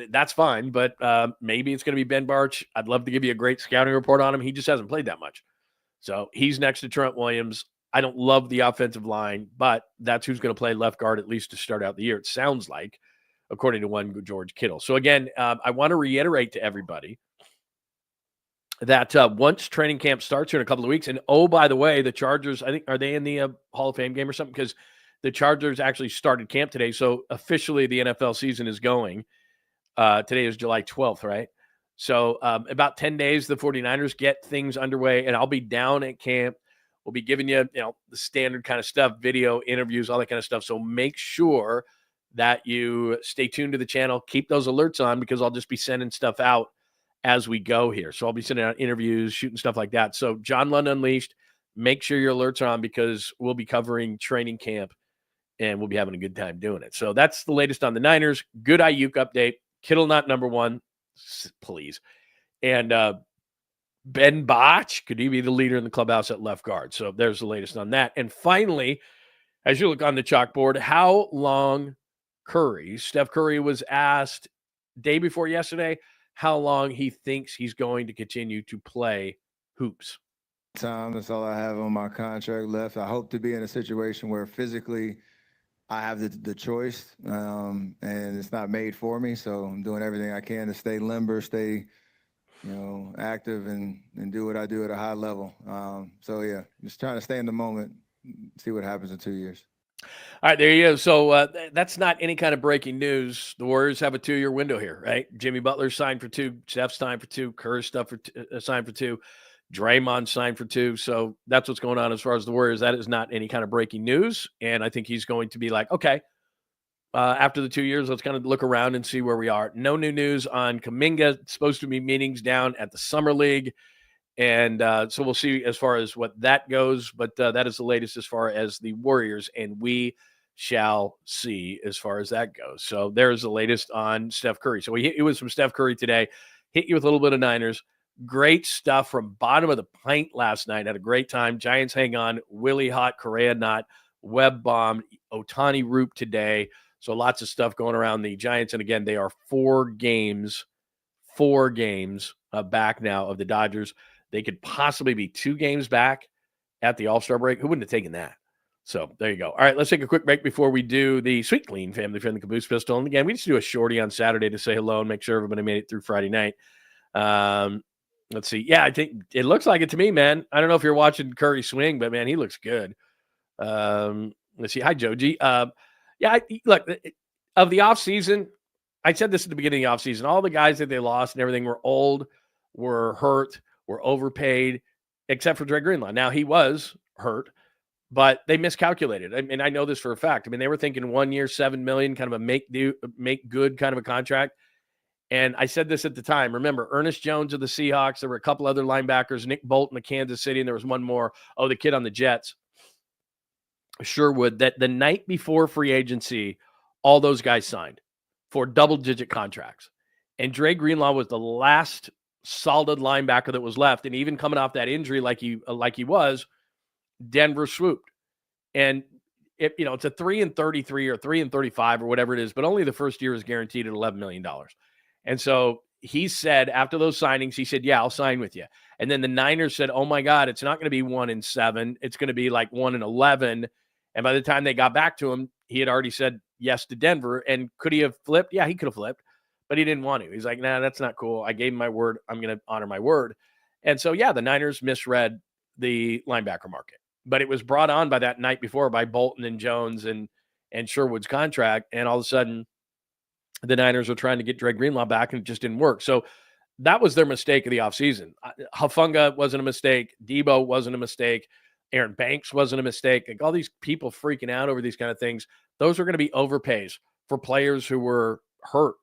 that's fine, but maybe it's going to be Ben Bartch. I'd love to give you a great scouting report on him. He just hasn't played that much. So he's next to Trent Williams. I don't love the offensive line, but that's who's going to play left guard at least to start out the year, it sounds like, according to one George Kittle. So again, I want to reiterate to everybody that once training camp starts here in a couple of weeks, and oh, by the way, the Chargers, I think, are they in the Hall of Fame game or something? Because the Chargers actually started camp today. So officially the NFL season is going. Today is July 12th, right? So about 10 days, the 49ers get things underway, and I'll be down at camp. We'll be giving you, the standard kind of stuff, video, interviews, all that kind of stuff. So make sure that you stay tuned to the channel. Keep those alerts on because I'll just be sending stuff out as we go here. So I'll be sending out interviews, shooting stuff like that. So John Lund Unleashed, make sure your alerts are on because we'll be covering training camp and we'll be having a good time doing it. So that's the latest on the Niners. Good AIYUK update. Kittle not number one, please. And Ben Bartch, could he be the leader in the clubhouse at left guard? So there's the latest on that. And finally, as you look on the chalkboard, how long Steph Curry was asked day before yesterday, how long he thinks he's going to continue to play hoops. Time, that's all I have on my contract left. I hope to be in a situation where physically I have the choice, and it's not made for me. So I'm doing everything I can to stay limber, stay, active and do what I do at a high level. So yeah, just trying to stay in the moment, see what happens in 2 years. All right, there you go. So that's not any kind of breaking news. The Warriors have a 2-year window here, right? Jimmy Butler signed for 2, Steph's signed for 2, Kerr's signed for 2, Draymond signed for 2. So that's what's going on as far as the Warriors. That is not any kind of breaking news. And I think he's going to be like, okay, after the 2 years, let's kind of look around and see where we are. No new news on Kuminga. It's supposed to be meetings down at the Summer League. And so we'll see as far as what that goes. But that is the latest as far as the Warriors. And we shall see as far as that goes. So there's the latest on Steph Curry. So we hit you with some Steph Curry today. Hit you with a little bit of Niners. Great stuff from bottom of the pint last night. Had a great time. Giants hang on. Willy hot, CORREA not. Webb bombed. OHTANI roop today. So lots of stuff going around the Giants. And again, they are 4 games back now of the Dodgers. They could possibly be 2 games back at the All-Star break. Who wouldn't have taken that? So there you go. All right, let's take a quick break before we do the Sweet Clean family friendly caboose pistol. And again, we just do a shorty on Saturday to say hello and make sure everybody made it through Friday night. Let's see. Yeah, I think it looks like it to me, man. I don't know if you're watching Curry swing, but man, he looks good. Let's see. Hi, Joji. Look, of the offseason, I said this at the beginning of the offseason, all the guys that they lost and everything were old, were hurt, were overpaid, except for Dre Greenlaw. Now, he was hurt, but they miscalculated. I mean, I know this for a fact. I mean, they were thinking 1 year, $7 million, kind of a make good kind of a contract. And I said this at the time. Remember, Ernest Jones of the Seahawks. There were a couple other linebackers, Nick Bolton of Kansas City, and there was one more. Oh, the kid on the Jets, Sherwood, that the night before free agency, all those guys signed for double-digit contracts. And Dre Greenlaw was the last solid linebacker that was left. And even coming off that injury like he was, Denver swooped. And it's a 3-33 or 3-35 or whatever it is, but only the first year is guaranteed at $11 million. And so he said after those signings, he said, yeah, I'll sign with you. And then the Niners said, oh my God, it's not going to be 1-7. It's going to be like 1-11. And by the time they got back to him, he had already said yes to Denver. And could he have flipped? Yeah, he could have flipped, but he didn't want to. He's like, nah, that's not cool. I gave him my word. I'm going to honor my word. And so, yeah, the Niners misread the linebacker market, but it was brought on by that night before by Bolton and Jones and Sherwood's contract. And all of a sudden the Niners were trying to get Dre Greenlaw back and it just didn't work. So that was their mistake of the offseason. Hufanga wasn't a mistake. Debo wasn't a mistake. Aaron Banks wasn't a mistake. Like all these people freaking out over these kind of things, those are going to be overpays for players who were hurt,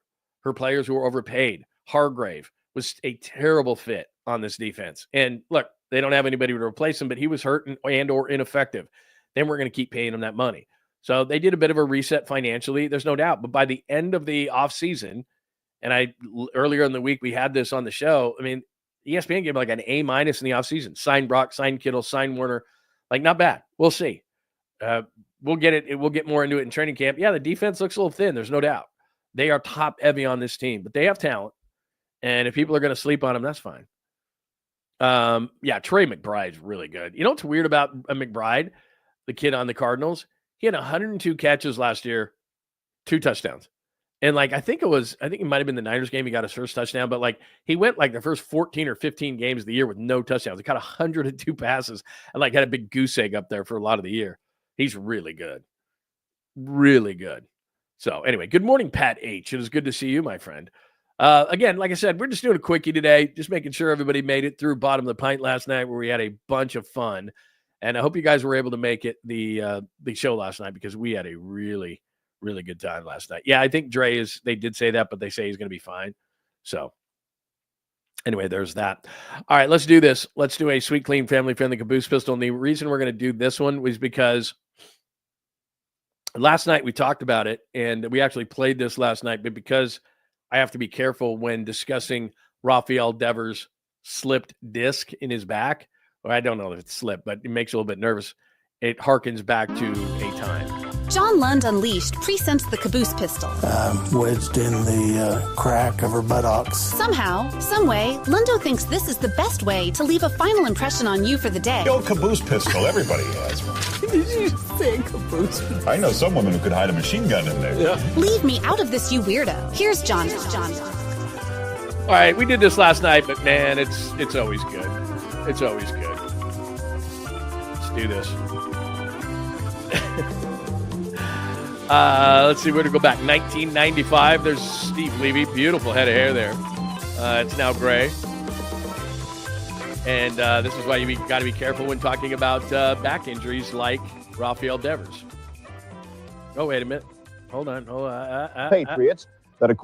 for players who were overpaid. Hargrave was a terrible fit on this defense. And look, they don't have anybody to replace him, but he was hurt and or ineffective. Then we're going to keep paying him that money. So they did a bit of a reset financially. There's no doubt. But by the end of the offseason, and earlier in the week, we had this on the show. I mean, ESPN gave like an A- in the offseason. Sign Brock, sign Kittle, sign Warner. Like, not bad. We'll see. We'll get it. We'll get more into it in training camp. Yeah, the defense looks a little thin. There's no doubt. They are top heavy on this team, but they have talent. And if people are going to sleep on them, that's fine. Yeah, Trey McBride's really good. You know what's weird about McBride, the kid on the Cardinals? He had 102 catches last year, 2 touchdowns. And like, I think it might have been the Niners game. He got his first touchdown, but like he went like the first 14 or 15 games of the year with no touchdowns. He caught 102 passes and like had a big goose egg up there for a lot of the year. He's really good. Really good. So anyway, good morning, Pat H. It is good to see you, my friend. Again, like I said, we're just doing a quickie today, just making sure everybody made it through Bottom of the Pint last night where we had a bunch of fun. And I hope you guys were able to make it the show last night because we had a really, really good time last night. Yeah, I think Dre they did say that, but they say he's going to be fine. So anyway, there's that. All right, let's do this. Let's do a sweet, clean, family-friendly caboose pistol. And the reason we're going to do this one was because last night we talked about it, and we actually played this last night, but because I have to be careful when discussing Rafael Devers' slipped disc in his back, or I don't know if it's slipped, but it makes you a little bit nervous. It harkens back to a time. John Lund Unleashed presents the caboose pistol. Wedged in the crack of her buttocks. Somehow, someway, Lundo thinks this is the best way to leave a final impression on you for the day. The old caboose pistol, everybody has one. Did you say caboose? I know some women who could hide a machine gun in there. Yeah. Leave me out of this, you weirdo. Here's John. All right, we did this last night, but man, it's always good. It's always good. Let's do this. Let's see where to go back. 1995. There's Steve Levy. Beautiful head of hair there. It's now gray. And this is why you got to be careful when talking about back injuries like Rafael Devers. Oh, wait a minute. Hold on. Patriots.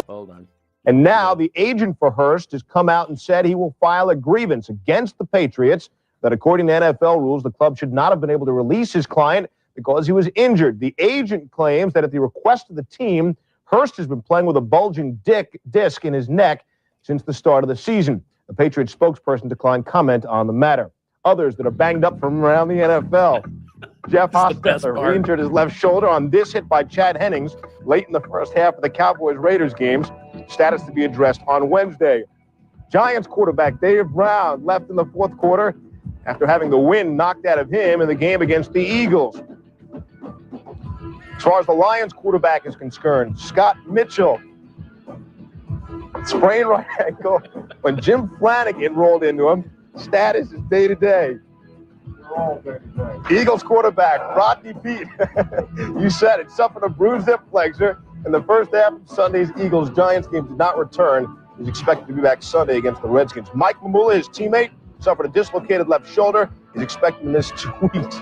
Hold on. And now the agent for Hurst has come out and said he will file a grievance against the Patriots that according to NFL rules, the club should not have been able to release his client because he was injured. The agent claims that at the request of the team, Hurst has been playing with a bulging disc in his neck since the start of the season. The Patriots spokesperson declined comment on the matter. Others that are banged up from around the NFL. Jeff Hostetler re-injured his left shoulder on this hit by Chad Hennings late in the first half of the Cowboys-Raiders games. Status to be addressed on Wednesday. Giants quarterback Dave Brown left in the fourth quarter after having the wind knocked out of him in the game against the Eagles. As far as the Lions quarterback is concerned, Scott Mitchell sprained right ankle when Jim Flanagan rolled into him. Status is day-to-day. Eagles quarterback Rodney Peete, you said it, suffered a bruised hip flexor in the first half of Sunday's Eagles-Giants game, did not return. He's expected to be back Sunday against the Redskins. Mike Mamula, his teammate, suffered a dislocated left shoulder. He's expected to miss 2 weeks.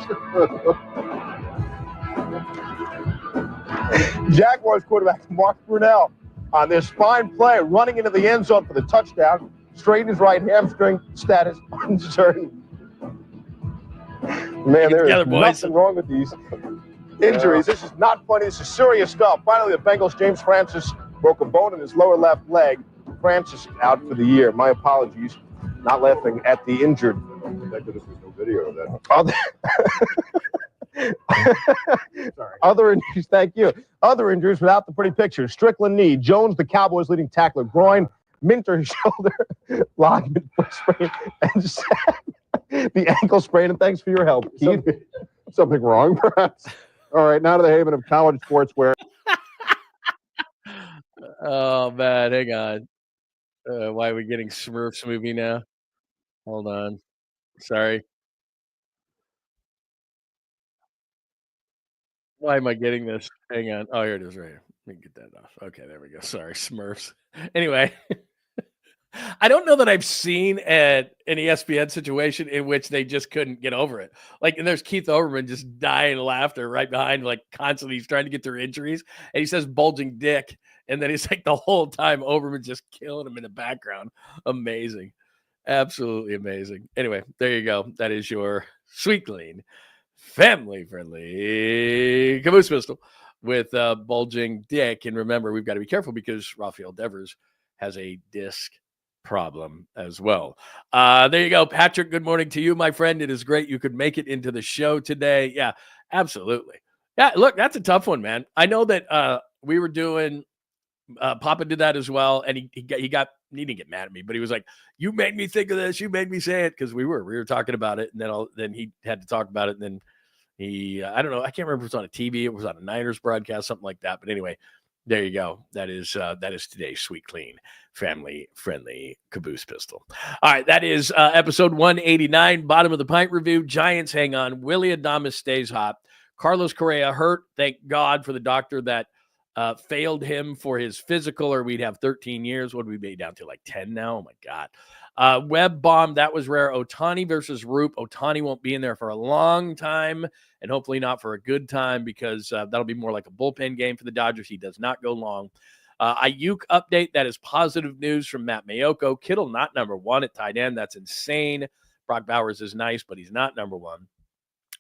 Jaguars quarterback Mark Brunell on this fine play, running into the end zone for the touchdown, straightened his right hamstring, status uncertain. Man, there is nothing wrong with these injuries. This is not funny. This is serious stuff. Finally, the Bengals' James Francis broke a bone in his lower left leg. Francis out for the year. My apologies. Not laughing at the injured. There's no video of that. Sorry. Other injuries, thank you. Other injuries without the pretty picture. Strickland knee. Jones, the Cowboys' leading tackler, groin. Minter, shoulder. Lockman, foot sprain. And the ankle sprain. And thanks for your help, Keith. Something wrong, perhaps. All right, now to the haven of college sportswear. Oh, man, hang on. Why are we getting Smurfs movie now? Hold on. Sorry. Why am I getting this? Hang on. Oh, here it is right here. Let me get that off. Okay, there we go. Sorry, Smurfs. Anyway. I don't know that I've seen an ESPN situation in which they just couldn't get over it. Like, and there's Keith Olbermann just dying of laughter right behind, like constantly he's trying to get through injuries. And he says bulging dick. And then he's like the whole time Olbermann's just killing him in the background. Amazing. Absolutely amazing. Anyway, there you go. That is your sweet, clean, family-friendly caboose pistol with bulging dick. And remember, we've got to be careful because Rafael Devers has a disc problem as well. There you go, Patrick. Good morning to you, my friend. It is great you could make it into the show today. Yeah, absolutely. Yeah, look, that's a tough one, man. I know that we were doing Papa did that as well, and he didn't get mad at me, but he was like, "You made me think of this. You made me say it," because we were talking about it, and then he had to talk about it, and then he I don't know, I can't remember if it was on a TV, it was on a Niners broadcast, something like that. But anyway, there you go. That is today's sweet, clean, family-friendly caboose pistol. All right, that is episode 189, bottom of the pint review. Giants hang on. Willy Adames stays hot. Carlos Correa hurt. Thank God for the doctor that failed him for his physical, or we'd have 13 years. What would we be down to, like 10 now? Oh, my God. Webb bomb, that was rare. OHTANI versus Roop. OHTANI won't be in there for a long time, and hopefully not for a good time, because that'll be more like a bullpen game for the Dodgers. He does not go long. AIYUK update, that is positive news from Matt Mayoko. Kittle not number one at tight end. That's insane. Brock Bowers is nice, but he's not number one.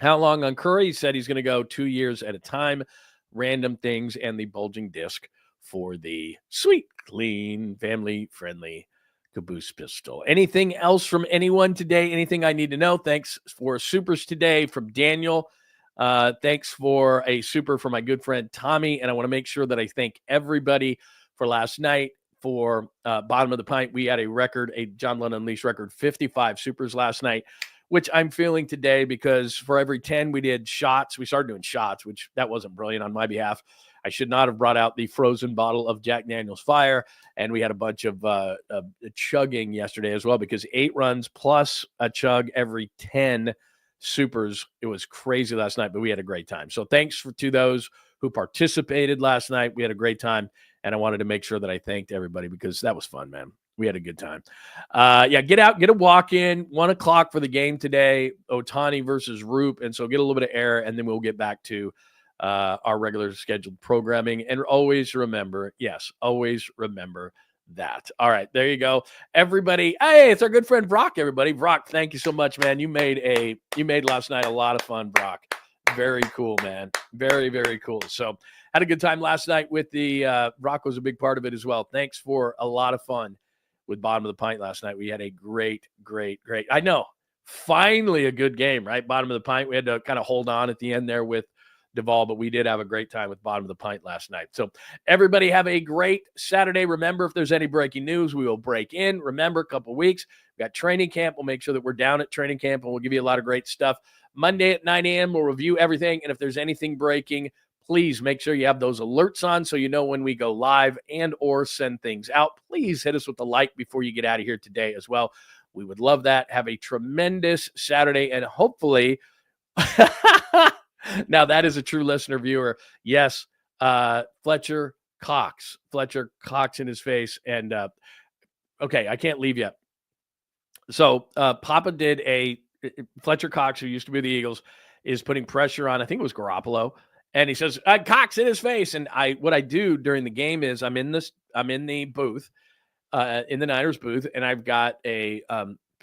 How long on Curry? He said he's going to go 2 years at a time. Random things and the bulging disc for the sweet, clean, family-friendly caboose pistol. Anything else from anyone today? Anything I need to know? Thanks for supers today from Daniel. Thanks for a super for my good friend Tommy. And I want to make sure that I thank everybody for last night for bottom of the pint. We had a John Lund Unleashed record, 55 supers last night, which I'm feeling today because for every 10 we did shots. We started doing shots, which that wasn't brilliant on my behalf. I should not have brought out the frozen bottle of Jack Daniel's Fire. And we had a bunch of chugging yesterday as well, because 8 runs plus a chug every 10 supers. It was crazy last night, but we had a great time. So thanks to those who participated last night. We had a great time, and I wanted to make sure that I thanked everybody because that was fun, man. We had a good time. Get out, get a walk in. 1 o'clock for the game today, OHTANI versus Roop. And so get a little bit of air, and then we'll get back to our regular scheduled programming. And always remember that. All right, there you go, everybody. Hey, it's our good friend Brock, everybody. Brock, thank you so much, man. You made last night a lot of fun, Brock. Very cool, man. Very, very cool. So had a good time last night with the Brock was a big part of it as well. Thanks for a lot of fun with bottom of the pint last night. We had a great, I know, finally a good game, right? Bottom of the pint. We had to kind of hold on at the end there with Duvall, but we did have a great time with bottom of the pint last night. So everybody have a great Saturday. Remember, if there's any breaking news, we will break in. Remember, a couple weeks, we got training camp. We'll make sure that we're down at training camp, and we'll give you a lot of great stuff. Monday at 9 a.m., we'll review everything. And if there's anything breaking, please make sure you have those alerts on so you know when we go live and or send things out. Please hit us with the like before you get out of here today as well. We would love that. Have a tremendous Saturday, and hopefully now that is a true listener viewer. Yes, Fletcher Cox in his face. And okay, I can't leave yet. So Papa did Fletcher Cox, who used to be the Eagles, is putting pressure on, I think it was Garoppolo. And he says, Cox in his face. And what I do during the game is I'm in the booth, in the Niners booth, and I've got a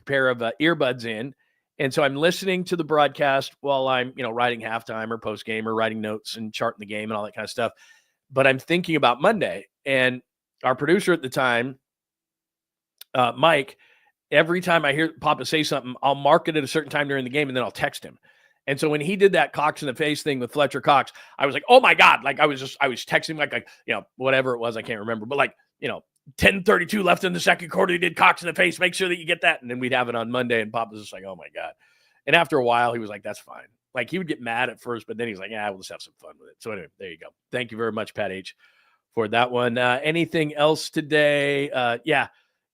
pair of earbuds in. And so I'm listening to the broadcast while I'm, writing halftime or post game or writing notes and charting the game and all that kind of stuff. But I'm thinking about Monday, and our producer at the time, Mike, every time I hear Papa say something, I'll mark it at a certain time during the game, and then I'll text him. And so when he did that Cox in the face thing with Fletcher Cox, I was like, oh my God. Like I was texting like, whatever it was, I can't remember, but 10:32 left in the second quarter, he did Cox in the face. Make sure that you get that. And then we'd have it on Monday, and Pop was just like, oh my God. And after a while, he was like, that's fine. Like he would get mad at first, but then he's like, yeah, we'll just have some fun with it. So anyway, there you go. Thank you very much, Pat H, for that one. Anything else today? Yeah,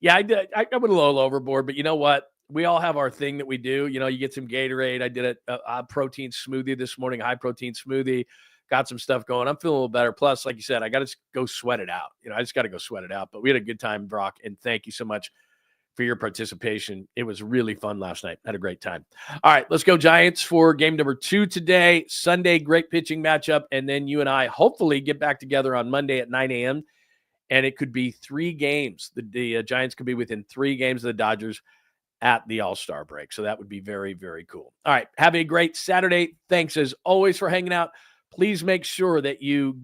I did. I went a little overboard, but you know what? We all have our thing that we do. You get some Gatorade. I did a protein smoothie this morning, high protein smoothie. Got some stuff going. I'm feeling a little better. Plus, like you said, I got to go sweat it out. I just got to go sweat it out. But we had a good time, Brock, and thank you so much for your participation. It was really fun last night. Had a great time. All right, let's go Giants for game number 2 today. Sunday, great pitching matchup. And then you and I hopefully get back together on Monday at 9 a.m. And it could be 3 games. The Giants could be within 3 games of the Dodgers at the All-Star break. So that would be very, very cool. All right, have a great Saturday. Thanks as always for hanging out. Please make sure that you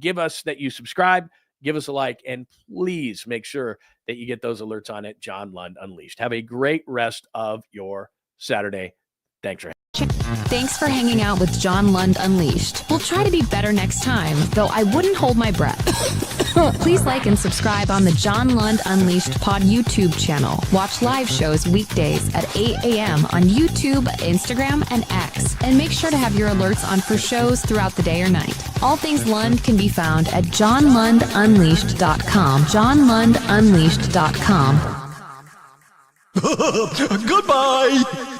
subscribe, give us a like, and please make sure that you get those alerts on at John Lund Unleashed. Have a great rest of your Saturday. Thanks for hanging out with John Lund Unleashed. We'll try to be better next time, though I wouldn't hold my breath. Please like and subscribe on the John Lund Unleashed Pod YouTube channel. Watch live shows weekdays at 8 a.m. on YouTube, Instagram, and X. And make sure to have your alerts on for shows throughout the day or night. All things Lund can be found at johnlundunleashed.com. johnlundunleashed.com. Goodbye!